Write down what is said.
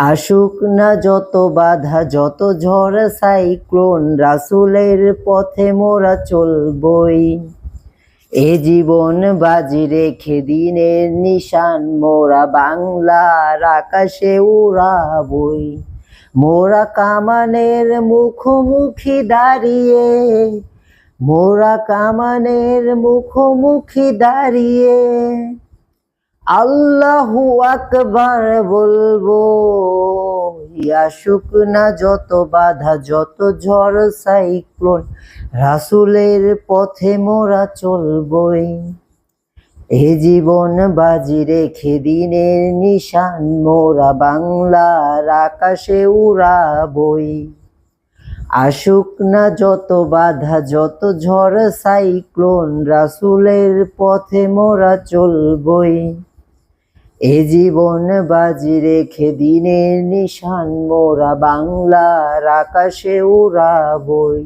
আসুক না যত বাধা যত ঝড় সাইক্লোন, রাসূলের পথে মোরা চলবই। এ জীবন বাজি রেখে দিনের নিশান, মোরা বাংলার আকাশে উড়াবই। মোরা কামানের মুখোমুখি দাঁড়িয়ে, মোরা কামানের মুখোমুখি দাঁড়িয়ে আল্লাহু আকবার বলবো। আসুক না যত বাধা যত ঝড় সাইক্লোন, রাসূলের পথে মোরা চলবই। এ জীবন বাজি রেখে দিনের নিশান, মোরা বাংলার আকাশে উড়াবই। আসুক না যত বাধা যত ঝড় সাইক্লোন, রাসূলের পথে মোরা চলবই। এ জীবন বাজি রেখে দিনের নিশান, মোরা বাংলার আকাশে উড়াবই।